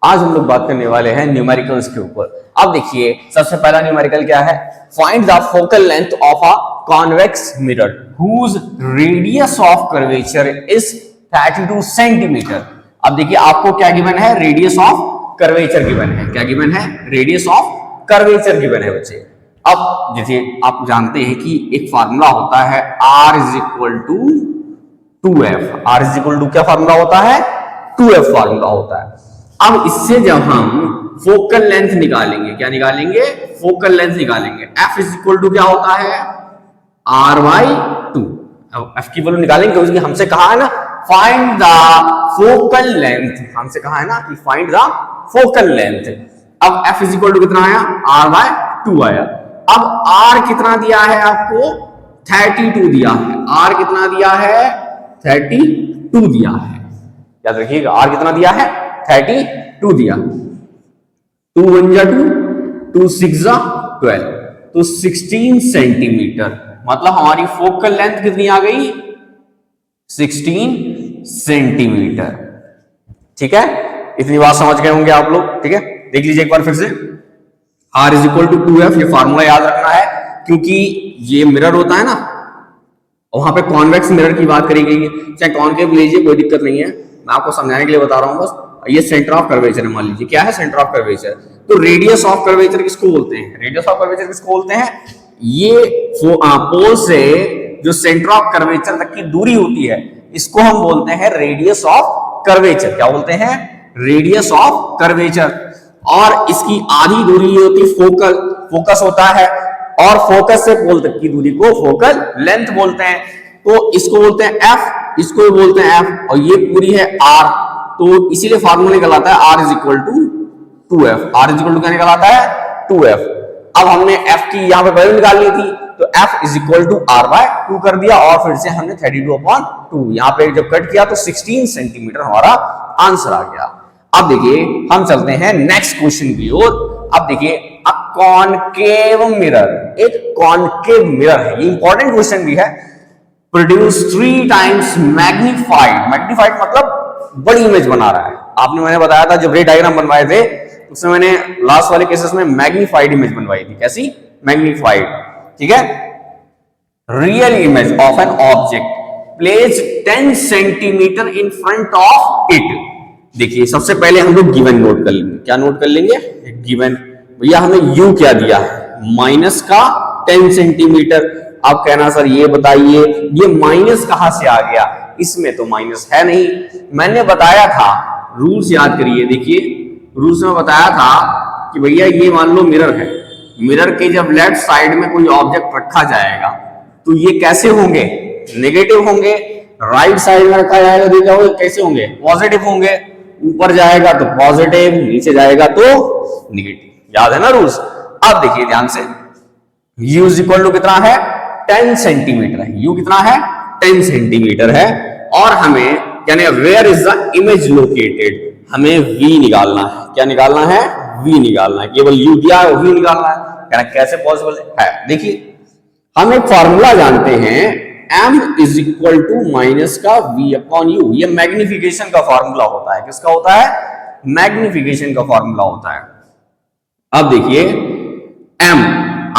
आज हम लोग बात करने वाले हैं न्यूमेरिकल्स के ऊपर। अब देखिए सबसे पहला न्यूमेरिकल क्या है, find the focal length of a convex mirror whose radius of curvature is 32 centimetre. अब देखिए आपको क्या गिवन है, रेडियस ऑफ कर्वेचर गिवन है। क्या गिवन है, रेडियस ऑफ कर्वेचर गिवन है बच्चे। अब जैसे आप जानते हैं कि एक फार्मूला होता है R is equal to 2F। R is equal to क्या फार्मूला होता है, 2F फार्मूला होता है। अब इससे जब हम फोकल लेंथ निकालेंगे, क्या निकालेंगे, फोकल लेंथ निकालेंगे। F इज इक्वल टू क्या होता है, R/2। अब F की वैल्यू निकालेंगे क्योंकि हमसे कहा है ना फाइंड द फोकल लेंथ, हमसे कहा है ना कि फाइंड द फोकल लेंथ। अब F इज इक्वल टू कितना आया, R/2 आया। अब R कितना दिया है आपको, 32 दिया है। R कितना दिया है, 32 दिया है। याद रखिएगा R कितना दिया है, 32 दिया। 2 1 जा 2, 2 6 जा 12, तो 16 सेंटीमीटर। मतलब हमारी फोकल लेंथ कितनी आ गई, 16 सेंटीमीटर। ठीक है, इतनी बात समझ गए होंगे आप लोग। ठीक है, देख लीजिए एक बार फिर से। R is equal to 2F, ये फार्मूला याद रखना है क्योंकि ये मिरर होता है ना, वहां पे कॉन्वेक्स मिरर की बात करी गई है। चाहे कॉनकेव लीजिए, कोई दिक्कत नहीं है, मैं आपको समझाने के लिए बता रहा हूं बस। ये सेंटर ऑफ कर्वेचर है, मान लीजिए क्या है, सेंटर ऑफ कर्वेचर। तो रेडियस ऑफ कर्वेचर किसको बोलते हैं, रेडियस ऑफ कर्वेचर किसको बोलते हैं, ये पोल से जो सेंटर ऑफ कर्वेचर तक की दूरी होती है इसको हम बोलते हैं रेडियस ऑफ कर्वेचर। क्या बोलते हैं, रेडियस ऑफ कर्वेचर। और इसकी आधी दूरी होती फोकल, फोकस होता है, और फोकस से पोल तक की दूरी को फोकल लेंथ बोलते हैं। तो इसको बोलते हैं F, इसको भी बोलते हैं F, और ये पूरी है R। तो इसीलिए फार्मूला निकल आता है R is equal to 2F। R is equal to क्या निकल आता है, 2F। अब हमने F की यहाँ पे वैल्यू निकालनी थी, तो F is equal to R/2 कर दिया, और फिर से हमने 32/2 यहाँ पे जब कट किया तो 16 सेंटीमीटर हमारा आंसर आ गया। अब देखिए हम चलते हैं नेक्स्ट क्वेश्चन की ओर। अब देखिए अ कॉनकेव मिरर, एक कॉनकेव मिरर है, ये इंपॉर्टेंट क्वेश्चन भी है। प्रोड्यूस 3 टाइम्स मैग्नीफाइड, मैग्नीफाइड मतलब बड़ी इमेज बना रहा है। आपने, मैंने बताया था जब रे डायग्राम बनवाए थे उसमें मैंने लास्ट वाले केसेस में मैग्नीफाइड इमेज बनवाई थी। कैसी, मैग्नीफाइड। ठीक है, real image of an object place 10 centimetre in front of it. देखिए सबसे पहले हम लोग गिवन नोट कर लेंगे। क्या नोट कर लेंगे, गिवन। भैया हमें U क्या दिया है, माइनस का 10 सेंटीमीटर। आप कहना सर ये बताइए ये माइनस कहां से आ गया, इसमें तो माइनस है नहीं। मैंने बताया था, रूल्स याद करिए। देखिए रूल्स में बताया था कि भैया ये मान लो मिरर है, मिरर के जब लेफ्ट साइड में कोई ऑब्जेक्ट रखा जाएगा तो ये कैसे होंगे, नेगेटिव होंगे। राइट साइड में रखा जाएगा तो क्या होंगे, कैसे होंगे, पॉजिटिव होंगे। ऊपर जाएगा तो पॉजिटिव, नीचे जाएगा तो नेगेटिव। याद है ना रूल्स। अब देखिए ध्यान से, U इज इक्वल टू कितना है, 10 सेंटीमीटर है। U कितना है, 10 सेंटीमीटर है। और हमें यानी where is the image located, हमें V निकालना है। क्या निकालना है, V निकालना है। केवल U दिया है, V निकालना है। कहना कैसे पॉसिबल है, देखिए हम एक फॉर्मूला जानते हैं, M is equal to minus का V/U। ये मैग्निफिकेशन का फॉर्मूला होता है। किसका होता है, मैग्निफिकेशन का फॉर्मूला होता है। अब देखिए M,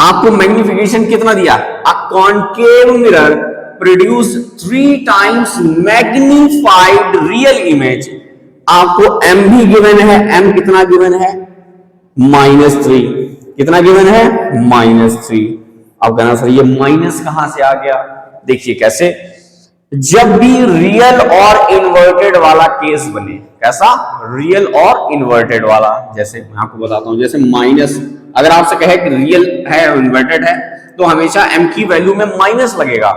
आपको मैग्निफिकेशन कितना दिया, a concave mirror produce 3 times magnified real image. आपको M भी गिवन है, M कितना गिवन है, -3। कितना गिवन है, -3। अब कहना सर ये माइनस कहां से आ गया, देखिए कैसे, जब भी रियल और इन्वर्टेड वाला केस बने। कैसा, रियल और इन्वर्टेड वाला। जैसे मैं आपको बताता हूं, जैसे माइनस, अगर आपसे कहे कि रियल है इन्वर्टेड है तो हमेशा M की वैल्यू में माइनस लगेगा।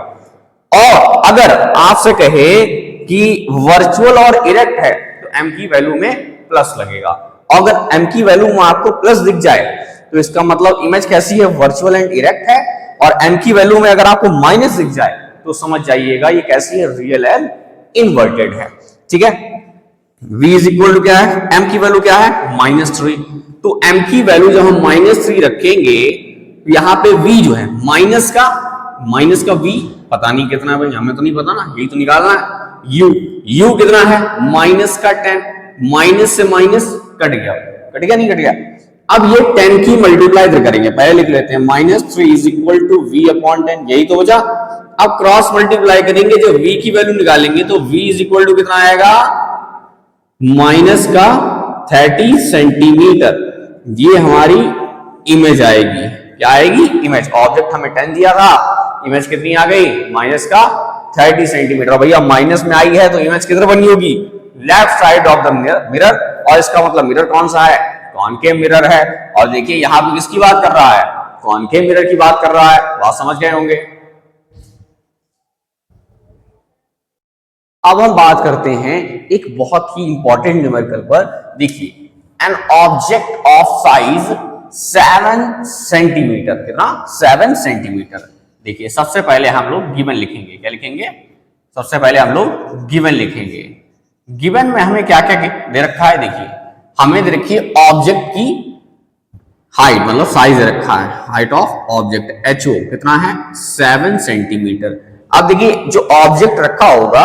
और अगर आपसे कहे कि वर्चुअल और इरेक्ट है तो M की वैल्यू में प्लस लगेगा। अगर M की वैल्यू में आपको प्लस दिख जाए तो इसका मतलब इमेज कैसी है, वर्चुअल एंड इरेक्ट है। और M की वैल्यू में अगर आपको माइनस दिख जाए तो समझ जाइएगा ये कैसी है, रियल एंड इन्वर्टेड है। ठीक है, V इज इक्वल टू क्या है, M की वैल्यू क्या है, -3। तो M की वैल्यू जब हम -3 रखेंगे तो यहाँ पे V जो है माइनस का V पता नहीं कितना है भाई, हमें तो नहीं पता ना, यही तो निकालना है। U कितना है, -10। माइनस से माइनस कट गया, कट गया नहीं कट गया। अब ये 10 की मल्टीप्लाई इधर करेंगे, पहले लिख लेते हैं -3 is equal to v upon 10, यही तो बचा। अब क्रॉस मल्टीप्लाई करेंगे, जब v की वैल्यू निकालेंगे तो v इज इक्वल टू कितना आएगा, माइनस का 30 सेंटीमीटर। ये हमारी इमेज आएगी, क्या आएगी, इमेज। ऑब्जेक्ट हमें 10 दिया था, इमेज कितनी आ गई, माइनस का 30 सेंटीमीटर। भैया माइनस में आई है तो इमेज किधर बनी होगी, left side of the mirror, और इसका मतलब मिरर कौन सा है, कॉनकेव मिरर है। और देखिए यहां पे किसकी बात कर रहा है, कॉनकेव मिरर की बात कर रहा है, बात समझ गए होंगे। अब हम बात करते हैं एक बहुत ही इंपॉर्टेंट न्यूमेरिकल पर। देखिए an object of size 7 centimetre, कितना, 7 सेंटीमीटर। देखिए सबसे पहले हम लोग गिवन लिखेंगे, क्या लिखेंगे, सबसे पहले हम लोग गिवन लिखेंगे। गिवन में हमें क्या क्या दे रखा है, देखिए हमें दे रखी है ऑब्जेक्ट की हाइट, मतलब साइज दे रखा है, हाइट ऑफ ऑब्जेक्ट HO कितना है, 7 सेंटीमीटर। अब देखिए जो ऑब्जेक्ट रखा होगा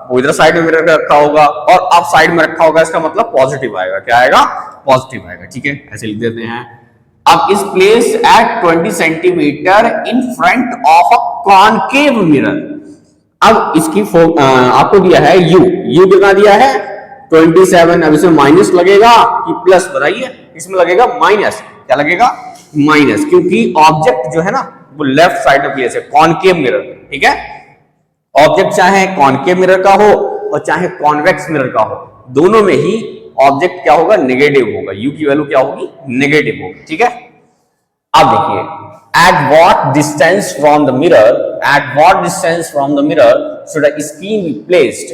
वो इधर साइड में मिरर रखा होगा और अब साइड में रखा होगा, इसका मतलब पॉजिटिव आएगा, क्या आएगा, पॉजिटिव आएगा, ठीक है, ऐसे लिख देते हैं। अब इस place at 20 centimetre in front of a concave mirror. अब इसकी आपको दिया है u कितना दिया है, 27। अब इसमें माइनस लगेगा कि प्लस, बताइए, इसमें लगेगा माइनस, क्या लगेगा, माइनस, क्योंकि ऑब्जेक्ट जो है ना वो लेफ्ट साइड में प्लेस है, कॉनकेव मिरर, ठीक है। ऑब्जेक्ट चाहे कॉनकेव मिरर का हो और चाहे कॉन्वेक्स मिरर का हो, दोनों में ही ऑब्जेक्ट क्या होगा, नेगेटिव होगा, u की वैल्यू क्या होगी, नेगेटिव होगी, ठीक है। अब देखिए at what distance from the mirror, at what distance from the mirror should a screen be placed,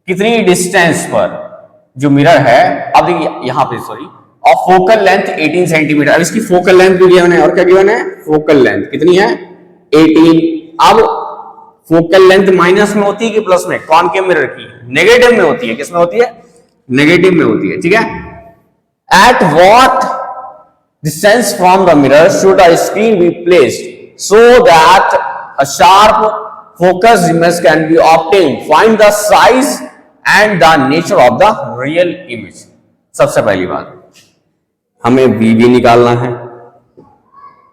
कितनी डिस्टेंस पर जो मिरर है, अब देखिए यहां पे सॉरी, और फोकल लेंथ 18 सेंटीमीटर। अब इसकी फोकल लेंथ भी गिवन है, और क्या गिवन है, फोकल लेंथ कितनी है, 18। अब फोकल लेंथ माइनस में होती है कि प्लस में, कॉनकेव मिरर की नेगेटिव में होती है, किसमें होती है, नेगेटिव में होती है, ठीक है। At what distance from the mirror should a screen be placed so that a sharp focus image can be obtained, find the size and the nature of the real image. सबसे पहली बात हमें v भी निकालना है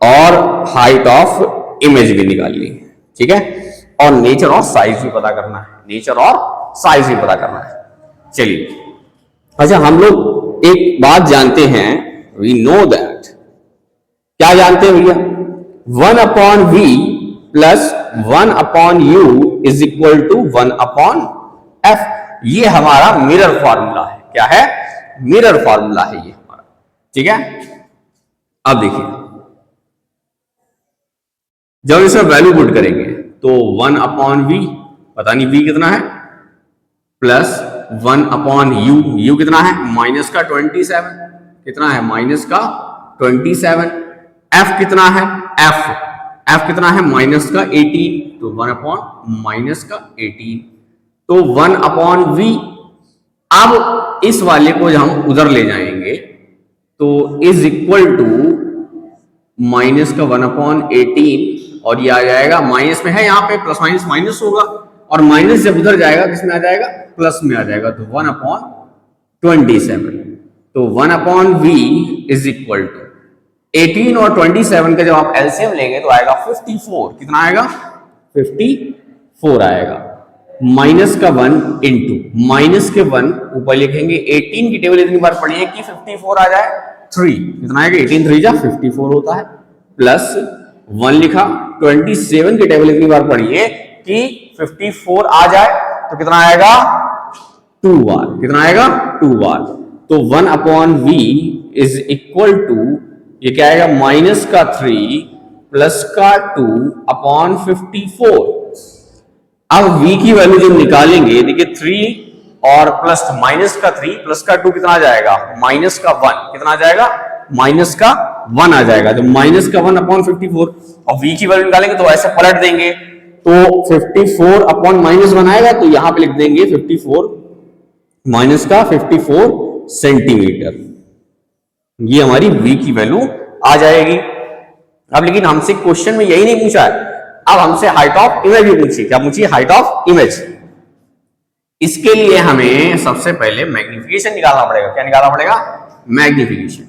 और height of image भी निकालनी है, ठीक है, और नेचर और साइज भी पता करना है, नेचर और साइज भी पता करना है। चलिए अच्छा, हम लोग एक बात जानते हैं, वी नो दैट, क्या जानते हैं भैया, 1/v plus 1/u is equal to 1/f। ये हमारा मिरर फॉर्मूला है, क्या है, मिरर फॉर्मूला है ये हमारा, ठीक है। अब देखिए जब इसमें वैल्यू पुट करेंगे तो 1/v, पता नहीं v कितना है, प्लस 1/u, u कितना है, माइनस का 27, कितना है, माइनस का 27। f कितना है, f कितना है, माइनस का 18, तो 1/-18, तो 1/v। अब इस वाले को हम उधर ले जाएंगे तो इज इक्वल टू माइनस का 1/18, और ये आ जाएगा, माइनस में है यहाँ पे, प्लस माइनस माइनस होगा, और माइनस जब उधर जाएगा किसमें आ जाएगा, प्लस में आ जाएगा, तो 1/27। तो 1/v इज इक्वल टू 18 और 27 का जब आप एलसीएम लेंगे तो आएगा 54, कितना आएगा, 54 आएगा। माइनस का 1 इंटू माइनस के 1 ऊपर लिखेंगे, 18 की टेबल इतनी बार पढ़ी है कि 54 आ जाए, 3 कितना आएगा, 18 3 जा 54 होता है, प्लस 1 लिखा, 27 की टेबल इतनी बार पढ़ी है कि 54 आ जाए तो कितना आएगा, 2 बार, कितना आएगा, 2 बार। तो 1/v इज इक्वल टू, ये क्या आएगा, माइनस का 3 प्लस का 2/54। अब v की वैल्यू जब निकालेंगे, देखिए 3 और प्लस माइनस का 3 प्लस का 2 कितना आ जाएगा, माइनस का 1, कितना आ जाएगा, माइनस का 1 आ जाएगा, तो माइनस का 1/54। और v की वैल्यू निकालेंगे तो ऐसे पलट देंगे, तो 54/-1 आएगा, तो यहां पे लिख देंगे 54 माइनस का 54 सेंटीमीटर, ये हमारी v की वैल्यू आ जाएगी। अब लेकिन हमसे क्वेश्चन में यही नहीं पूछा है, अब हमसे हाइट ऑफ इमेज भी पूछी, क्या पूछी, हाइट ऑफ इमेज। इसके लिए हमें सबसे पहले मैग्निफिकेशन निकालना पड़ेगा। क्या निकालना पड़ेगा? मैग्निफिकेशन।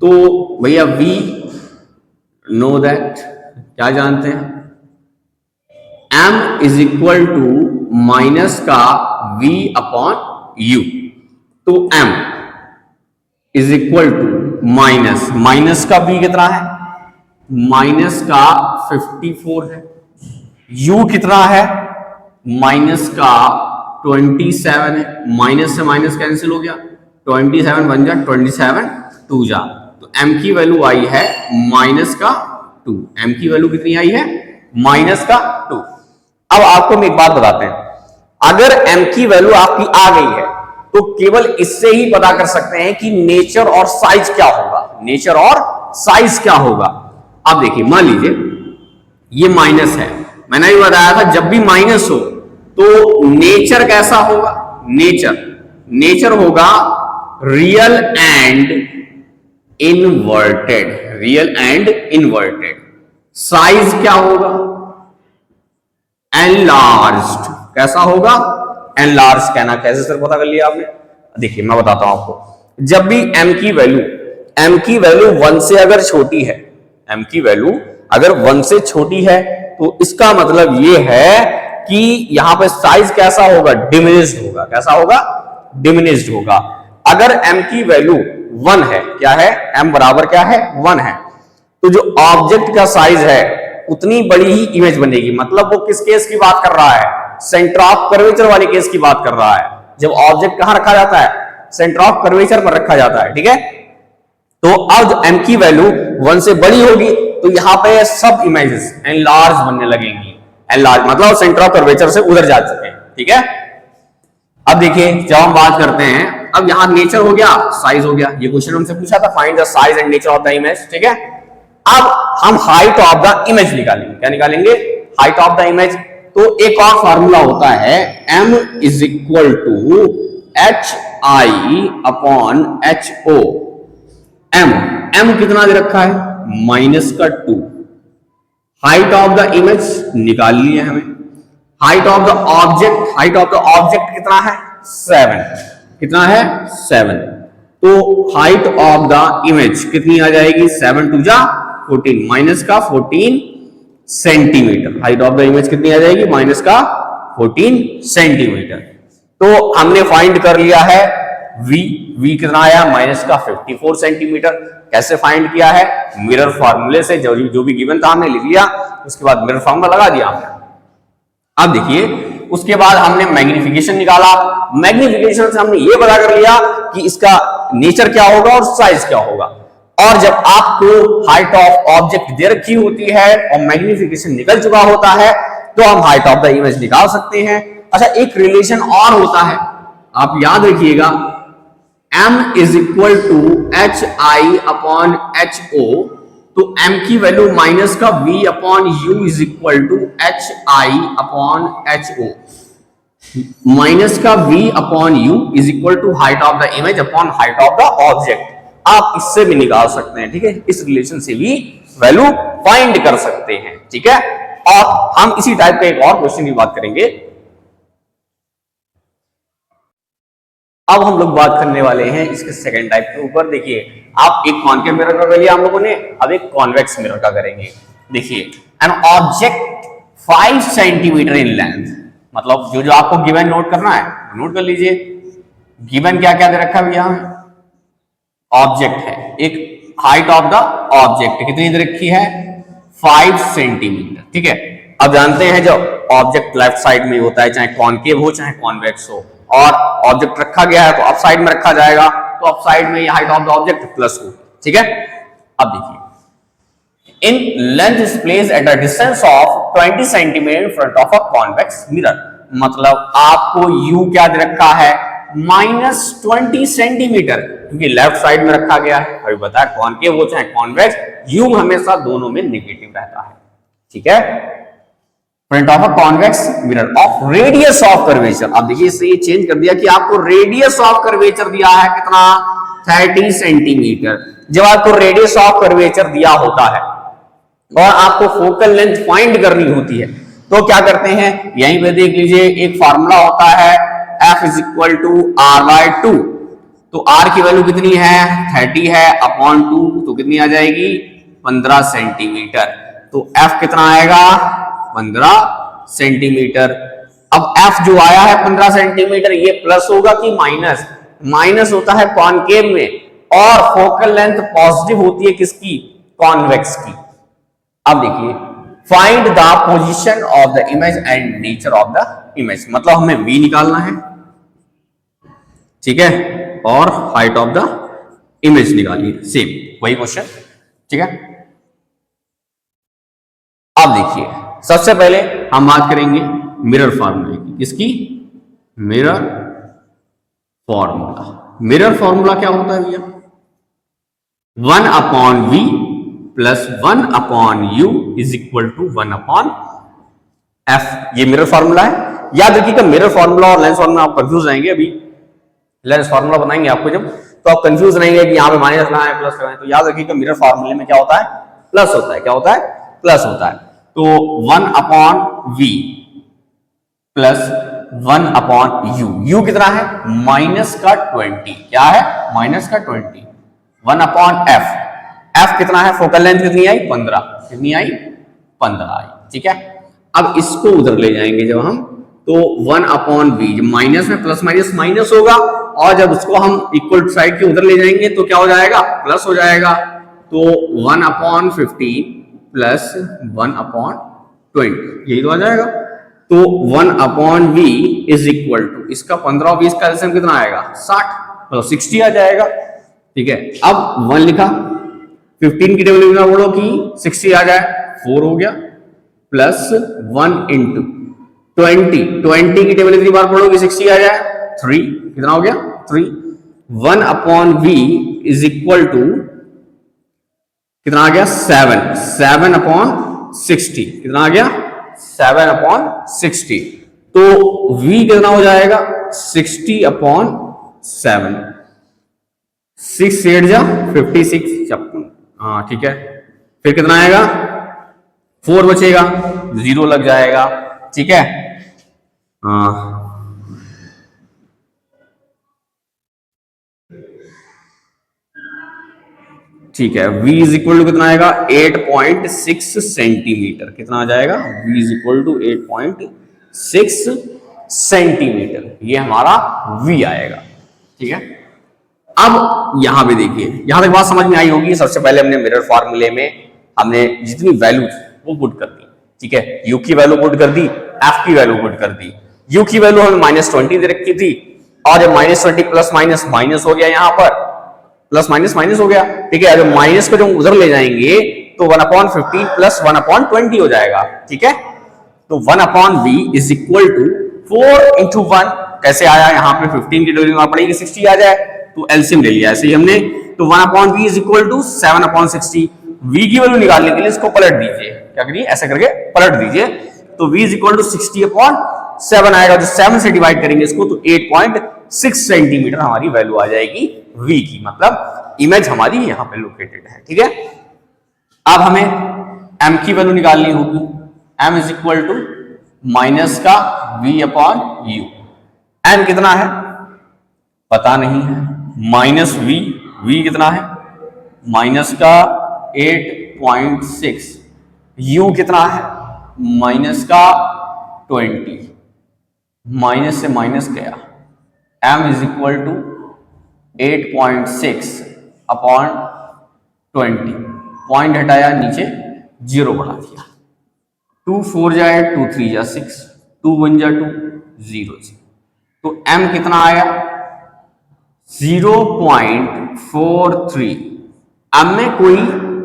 तो भैया वी नो दैट, क्या जानते हैं, m is equal to minus का v अपॉन u। तो m is equal to minus का v कितना है, माइनस का 54 है, u कितना है, माइनस का 27 है, माइनस से माइनस कैंसिल हो गया, 27 बन जा 27 2 जा, तो m की वैल्यू आई है माइनस का 2। m की वैल्यू कितनी आई है? माइनस का 2। अब आपको हम एक बात बताते हैं, अगर m की वैल्यू आपकी आ गई है तो केवल इससे ही पता कर सकते हैं कि नेचर और साइज क्या होगा, नेचर और साइज क्या होगा। अब देखिए, मान लीजिए ये माइनस है, मैंने भी बताया था जब भी माइनस हो तो नेचर कैसा होगा, नेचर होगा real and inverted, real and inverted. Size क्या होगा? एनलार्ज्ड। कैसा होगा? एनलार्ज। कहना कैसे सर पता कर लिया आपने? देखिए मैं बताता हूं आपको, जब भी m की वैल्यू 1 से अगर छोटी है, m की वैल्यू अगर 1 से छोटी है तो इसका मतलब ये है कि यहां पे साइज कैसा होगा? डिमिनिश्ड होगा। कैसा होगा? डिमिनिश्ड होगा। अगर m की वैल्यू 1 है, क्या है? m बराबर क्या है? 1 है, तो जो ऑब्जेक्ट का साइज है उतनी बड़ी ही इमेज बनेगी। मतलब वो किस केस की बात कर रहा है? सेंटर ऑफ कर्वेचर वाले केस की बात कर रहा है। जब ऑब्जेक्ट कहां रखा जाता है? सेंटर ऑफ कर्वेचर पर रखा जाता है, ठीक है। तो अब m की वैल्यू 1 से बड़ी होगी तो यहां पे सब इमेजेस एनलार्ज बनने लगेंगी। एनलार्ज मतलब सेंटर ऑफ कर्वेचर से उधर जा चुके हैं, ठीक है। अब देखिए, जब हम बात करते हैं, अब यहां नेचर हो गया, साइज हो गया। ये क्वेश्चन हमसे पूछा था, find the size and nature of the image, ठीक है। अब हम हाइट ऑफ द इमेज निकालेंगे। क्या निकालेंगे? Height of the image. तो एक और फार्मूला होता है, m is equal to H I upon H O. m कितना दे रखा है? माइनस का 2। हाइट ऑफ द इमेज निकाल लिए हमें। हाइट ऑफ द ऑब्जेक्ट कितना है? 7। कितना है? 7। तो हाइट ऑफ द इमेज कितनी आ जाएगी? 7 2 जा 14, माइनस का 14 centimetre. Height of the image कितनी आ जाएगी? माइनस का 14 सेंटीमीटर। तो हमने फाइंड कर लिया है v कितना आया? माइनस का 54 सेंटीमीटर। कैसे फाइंड किया है? मिरर फार्मूले से, जो भी गिवन था हमने लिख लिया, उसके बाद मिरर फार्मूला लगा दिया हमने। अब देखिए, उसके बाद हमने मैग्निफिकेशन निकाला। मैग्निफिकेशन से हमने ये पता कर लिया कि इसका नेचर क्या होगा और साइज क्या होगा। और जब आपको हाइट ऑफ ऑब्जेक्ट दे रखी होती है और मैग्निफिकेशन निकल चुका होता है तो हम हाइट ऑफ द इमेज निकाल सकते हैं। अच्छा, एक रिलेशन और होता है, आप याद रखिएगा, m is equal to H I upon H O. तो m की वैल्यू माइनस का v upon u is equal to H I upon H O. Minus का v upon u is equal to height of the image upon height of the object. आप इससे भी निकाल सकते हैं, ठीक है। इस रिलेशन से भी वैल्यू फाइंड कर सकते हैं, ठीक है। और हम इसी टाइप का एक और क्वेश्चन की बात करेंगे। अब हम लोग बात करने वाले हैं इसके सेकंड टाइप के ऊपर। देखिए, आप एक कॉनकेव मिरर का कर लिया हम लोगों ने, अब एक कॉन्वेक्स मिरर का करेंगे। देखिए, an object 5 centimetre in length, मतलब जो आपको गिवन नोट करना है नोट कर लीजिए। गिवन क्या क्या दे रखा है भैया? ऑब्जेक्ट है, एक हाइट ऑफ द ऑब्जेक्ट कितनी दे रखी है? 5 सेंटीमीटर, ठीक है। अब जानते हैं जो ऑब्जेक्ट लेफ्ट साइड में होता है, चाहे कॉनकेव हो चाहे कॉन्वेक्स हो, और ऑब्जेक्ट रखा गया है तो अप साइड में रखा जाएगा, तो अप साइड में ये height of the object plus हो, ठीक है। अब देखिए, in length is placed at a distance of 20 centimetre in front of a convex mirror. मतलब आपको u क्या दे रखा है? -20 सेंटीमीटर, क्योंकि लेफ्ट साइड में रखा गया है। अभी बताया कॉनकेव हो चाहे कॉन्वेक्स, u हमेशा दोनों में नेगेटिव रहता है, ठीक है। Front of a convex mirror of radius of curvature. अब देखिए, इससे ये चेंज कर दिया कि आपको रेडियस ऑफ कर्वेचर दिया है कितना? 30 सेंटीमीटर। जब आपको रेडियस ऑफ कर्वेचर दिया होता है और आपको फोकल लेंथ फाइंड करनी होती है तो क्या करते हैं? यहीं पे देख लीजिए, एक फार्मूला होता है f is equal to r by 2। तो r की वैल्यू कितनी है 30 है अपॉन 2, तो कितनी आ जाएगी 15 सेंटीमीटर। तो f कितना आएगा 15 सेंटीमीटर। अब f जो आया है 15 सेंटीमीटर, ये प्लस होगा कि माइनस? माइनस होता है कॉनकेव में, और फोकल लेंथ पॉजिटिव होती है किसकी? कॉन्वेक्स की। अब देखिए, find the position of the image and nature of the image, मतलब हमें v निकालना है, ठीक है, और हाइट ऑफ द इमेज निकालिए, सेम वही क्वेश्चन, ठीक है। अब देखिए, सबसे पहले हम बात करेंगे मिरर फार्मूले की। किसकी? Mirror formula. मिरर फॉर्मूला क्या होता है भैया? 1 upon v plus 1 upon u is equal to 1 upon f। ये मिरर फॉर्मूला है। याद रखिएगा, मिरर फॉर्मूला और लेंस फॉर्मूला आप कंफ्यूज रहेंगे। अभी लेंस फॉर्मूला बनाएंगे आपको जब, तो आप कंफ्यूज रहेंगे कि यहाँ पे माइनस लगाए प्लस लगाए। तो याद रखिएगा, मिरर फॉर्मूले में क्या होता है? प्लस होता है। क्या होता है? प्लस होता है। तो 1 upon v plus 1 upon u कितना है? माइनस का 20। क्या है? माइनस का 20। 1 अपॉन f कितना है? फोकल लेंथ कितनी आई? 15। कितनी आई? 15 आई, ठीक है। अब इसको उधर ले जाएंगे जब हम, तो 1 अपॉन v, जब माइनस में प्लस माइनस माइनस होगा, और जब उसको हम इक्वल साइड के उधर ले जाएंगे तो क्या हो जाएगा? प्लस हो जाएगा। तो 1 अपॉन 15 प्लस 1 अपॉन 20, यही तो आ जाएगा। तो 1 upon v is equal to, इसका 15 और 20 का एलसीएम कितना आएगा? 60, मतलब 60 आ जाएगा, ठीक है। अब 1 लिखा, 15 की टेबल में बोलो कि 60 आ जाए, 4 हो गया, प्लस 1 इंटू 20 की टेबल कितनी बार पढ़ोगे 60 आ जाए? 3। कितना हो गया? 3। 1 upon v is equal to कितना आ गया? 7 अपॉन 60। कितना आ गया? 7 अपॉन 60। तो v कितना हो जाएगा? 60 अपॉन 7। 6 8 जा 56, हाँ ठीक है। फिर कितना आएगा? 4 बचेगा, 0 लग जाएगा, ठीक है। ठीक है, v इज इक्वल टू कितना आएगा? 8.6 सेंटीमीटर। कितना आ जाएगा? v is equal to 8.6 centimetre. ये हमारा v आएगा, ठीक है। अब यहां पे देखिए, यहां तक बात समझ में आई होगी। सबसे पहले हमने मिरर फॉर्मूले में हमने जितनी वैल्यू वो पुट कर दी, ठीक है। u की वैल्यू पुट कर दी, f की वैल्यू पुट कर दी। u की वैल्यू हमें -20 दे रखी थी, और जब -20 प्लस माइनस माइनस हो गया, यहां पर प्लस माइनस माइनस हो गया, ठीक है। जब माइनस को जब उधर ले जाएंगे तो 1/15 प्लस 1/20 हो जाएगा, ठीक है। तो 1/v is equal to 4 into 1। कैसे आया? यहाँ पे 15 की डिग्री में पड़ेगी 60 आ जाए, तो एलसीएम ले लिया ऐसे ही हमने। तो 1/v is equal to 7/60। v की वैल्यू निकालने के लिए इसको पलट दीजिए, क्या करिए? ऐसे करके पलट दीजिए। तो v इज इक्वल टू 60/7 आएगा। जो 7 से डिवाइड करेंगे इसको, तो 8.6 सेंटीमीटर हमारी वैल्यू आ जाएगी v की, मतलब इमेज हमारी यहाँ पे लोकेटेड है, ठीक है। अब हमें m की वैल्यू निकालनी होगी। m is equal to minus का v अपॉन u। m कितना है पता नहीं है, माइनस v कितना है? माइनस का 8.6। u कितना है? माइनस का 20। माइनस से माइनस गया, m is equal to 8.6 upon 20। Point हटाया, नीचे 0 बढ़ा दिया। 2 4 जाए, 2 3 जा 6, 2 1 जा 2, 0 तो m कितना आया? 0.43। m में कोई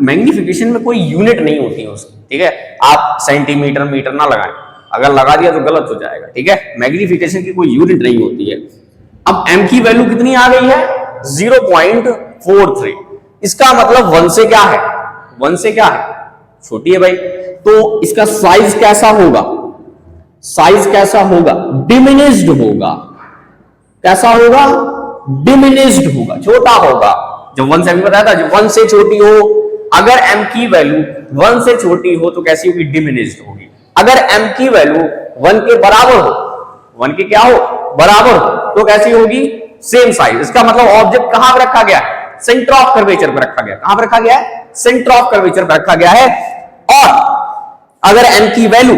मैग्निफिकेशन में कोई यूनिट नहीं होती है उसकी, ठीक है। आप सेंटीमीटर मीटर ना लगाएं, अगर लगा दिया तो गलत हो जाएगा, ठीक है। मैग्निफिकेशन की कोई यूनिट नहीं होती है। अब m की वैल्यू कितनी आ गई है? 0.43। इसका मतलब 1 से क्या है? 1 से क्या है? छोटी है भाई। तो इसका साइज कैसा होगा? साइज कैसा होगा? डिमिनिश्ड होगा। कैसा होगा? डिमिनिश्ड होगा, छोटा होगा। जब 1 से अभी बताया था, जब 1 से छोटी हो, अगर m की वैल्यू 1 से छोटी हो तो कैसी होगी? डिमिनिश्ड होगी। अगर m की वैल्यू 1 के बराबर हो, 1 के क्या हो? बराबर हो तो कैसी होगी, सेम साइज। इसका मतलब ऑब्जेक्ट कहां पर रखा गया है, सेंटर ऑफ कर्वेचर पर रखा गया। कहां पर रखा गया है, सेंटर ऑफ कर्वेचर पर रखा गया है। और अगर m की वैल्यू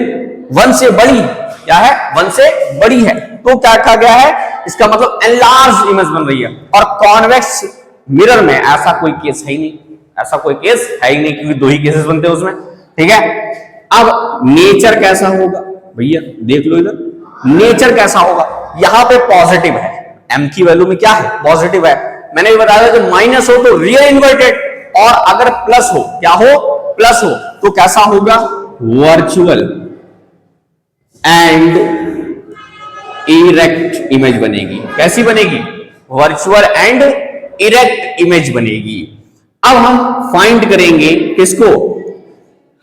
1 से बड़ी, क्या है, 1 से बड़ी है, तो क्या रखा गया है, इसका मतलब एनलार्ज इमेज बन रही है। और कॉन्वेक्स मिरर में ऐसा कोई केस है ही नहीं, ऐसा कोई केस है ही नहीं, क्योंकि दो ही केसेस बनते हैं उसमें, ठीक है। अब नेचर कैसा होगा भैया, देख लो इधर, नेचर कैसा होगा, यहां पे पॉजिटिव है, m की वैल्यू में क्या है, पॉजिटिव है। मैंने भी बताया था कि माइनस हो तो रियल इन्वर्टेड, और अगर प्लस हो, क्या हो, प्लस हो, तो कैसा होगा, वर्चुअल एंड इरेक्ट इमेज बनेगी। कैसी बनेगी, वर्चुअल एंड इरेक्ट इमेज बनेगी। अब हम फाइंड करेंगे किसको,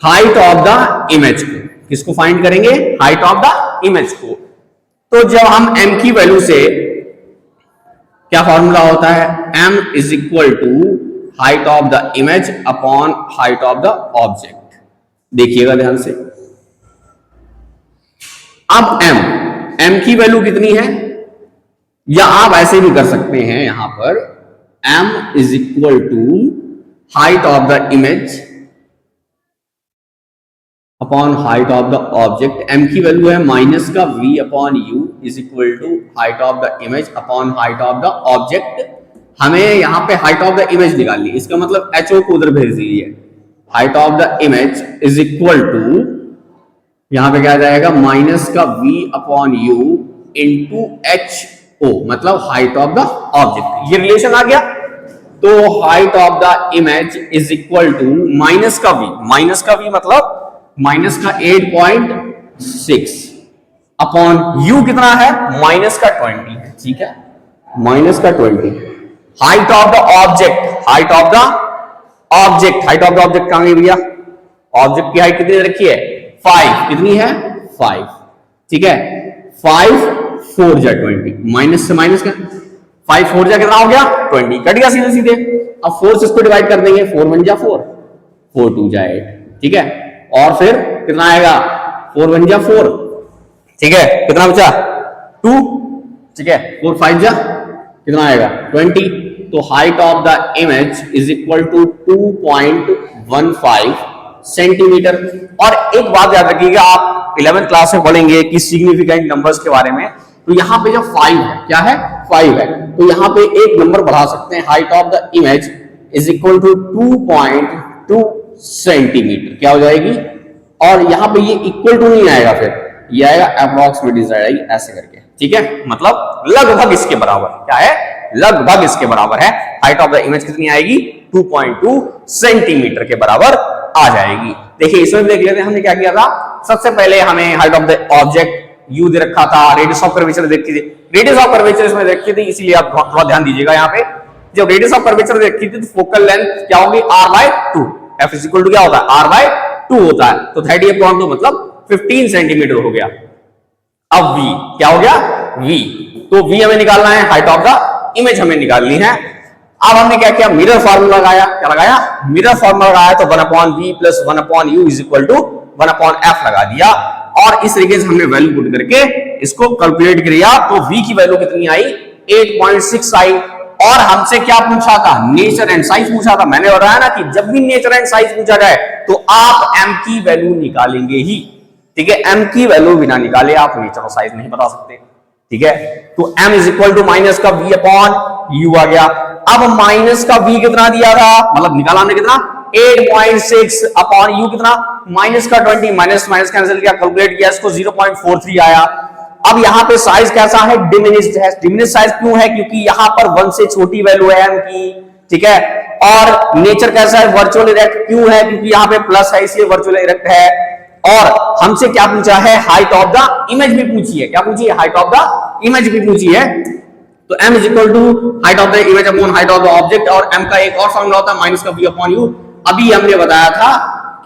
हाइट ऑफ द इमेज को। किसको फाइंड करेंगे, हाइट ऑफ द इमेज को। तो जब हम m की वैल्यू से, क्या फॉर्मूला होता है, m is equal to height of the image upon height of the object. देखिएगा ध्यान से, अब m की वैल्यू कितनी है, या आप ऐसे भी कर सकते हैं यहां पर, m is equal to height of the image upon height of the object. m की वैल्यू है माइनस का v upon u is equal to height of the image upon height of the object. हमें यहां पे height of the image निकालनी, इसका मतलब ho को उधर भेज दीजिए। Height of the image is equal to, यहां पे क्या जाएगा, माइनस का v upon u into ho, मतलब हाइट ऑफ द ऑब्जेक्ट। ये रिलेशन आ गया। तो height of the image is equal to minus का v मतलब माइनस का 8.6 अपॉन u कितना है, माइनस का 20 है, ठीक है, माइनस का 20। Height of the object, height of the object कहां गई भैया, ऑब्जेक्ट की हाइट कितनी रखी है, 5, कितनी है, 5, ठीक है। 5 4 जा 20, माइनस से माइनस का 5 4 जा कितना हो गया, 20, कट गया सीधे सीधे। अब 4 से इसको डिवाइड कर देंगे, 4 1 जा 4, 4 2 जा 8, ठीक है। और फिर कितना आएगा, 4 1 जा 4, ठीक है, कितना बचा 2, ठीक है, 4 5 जा कितना आएगा 20। तो height of the image is equal to 2.15 centimetre. और एक बात याद रखिएगा, आप 11th क्लास में पढ़ेंगे कि सिग्निफिकेंट नंबर्स के बारे में, तो यहां पे जो 5 है, क्या है, 5 है, तो यहां पे एक नंबर बढ़ा सकते हैं। Height of the image is equal to 2.2 centimetre, क्या हो जाएगी। और यहां पे ये इक्वल टू नहीं आएगा, फिर ये आएगा अप्रोक्सीमेटली आएगी ऐसे करके, ठीक है, मतलब लगभग इसके बराबर, क्या है, लगभग इसके बराबर है। हाइट ऑफ द इमेज कितनी आएगी, 2.2 सेंटीमीटर के बराबर आ जाएगी। देखिए इसमें देख लेते हैं हमने क्या किया था। सबसे पहले हमें height of the object u दे रखा था, रेडियस ऑफ कर्वेचर देखी थी, रेडियस ऑफ कर्वेचर इसमें देखी थी, इसीलिए आप थोड़ा ध्यान दीजिएगा। यहाँ पे जब रेडियस ऑफ कर्वेचर देखी थी तो फोकल लेंथ क्या होगी, r/2, f is equal to क्या होता है, r/2 होता है। तो 38.2 मतलब 15 सेंटीमीटर हो गया। अब v क्या हो गया, v, तो v हमें निकालना है, हाइट ऑफ द इमेज हमें निकालनी है। अब हमने क्या किया, मिरर फार्मूला लगाया, क्या लगाया, मिरर फार्मूला लगाया, तो 1/v plus 1/u is equal to 1/f लगा दिया। और इस तरीके से हमने वैल्यू पुट करके इसको कैलकुलेट किया, तो v की वैल्यू कितनी आई, 8.6 आई। और हमसे क्या पूछा था, नेचर एंड साइज पूछा था। मैंने बताया ना कि जब भी नेचर एंड साइज पूछा जाए तो आप m की वैल्यू निकालेंगे ही, ठीक है। m की वैल्यू बिना निकाले आप नेचर और साइज नहीं बता सकते, ठीक है। तो m is equal to minus का v अपॉन u आ गया। अब माइनस का v कितना दिया था, मतलब निकाला हमने कितना, 8.6 अपॉन u कितना, माइनस का 20, माइनस माइनस कैंसिल किया, कैलकुलेट किया, इसको 0.43 आया। अब यहाँ पे साइज कैसा है, डिमिनिश्ड है। डिमिनिश्ड साइज क्यों है, क्योंकि यहाँ पर 1 से छोटी वैल्यू है m की, ठीक है। और नेचर कैसा है, वर्चुअल इरेक्ट क्यों है, क्योंकि यहाँ पे प्लस है इसलिए वर्चुअल इरेक्ट है। और हमसे क्या पूछा है, हाइट ऑफ द इमेज भी पूछी है, क्या पूछी है, हाइट ऑफ द इमेज भी पूछी है। तो m is equal to height of the image upon height of the object. और m का एक और फॉर्मूला होता है माइनस का v अपॉन u। अभी हमने बताया था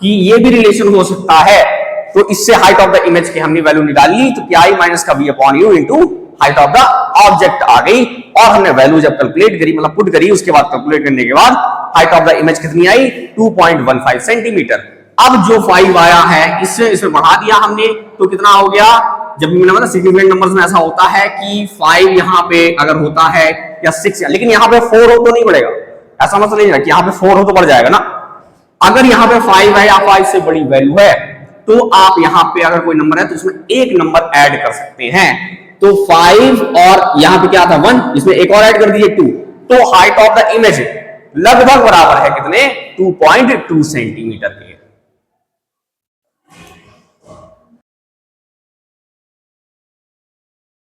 कि ये भी रिलेशन हो सकता है, तो इससे हाइट ऑफ द इमेज की हमने वैल्यू निकाल ली, तो क्या आई, माइनस का v upon u into height of the object आ गई। और हमने वैल्यू जब कैलकुलेट करी, मतलब पुट करी, उसके बाद कैलकुलेट करने के बाद हाइट ऑफ द इमेज कितनी आई, 2.15 सेंटीमीटर। अब जो 5 आया है इससे बढ़ा दिया हमने, तो कितना हो गया, जब भी मैंने बताया सिग्निफिकेंट नंबर्स में ऐसा होता है कि 5 यहाँ पे अगर होता है या 6, लेकिन यहाँ पे 4 हो तो नहीं बढ़ेगा, ऐसा मतलब नहीं है कि यहाँ पे 4 हो तो बढ़ जाएगा ना। अगर यहाँ पे 5 है या 5 से बड़ी वैल्यू है तो आप यहाँ पे अगर कोई नंबर है तो उसमें एक नंबर ऐड कर सकते हैं। तो 5 और यहाँ पे क्या था 1, इसमें एक और ऐड कर दीजिए 2, तो हाइट ऑफ द इमेज लगभग बराबर है कितने 2.2 सेंटीमीटर के।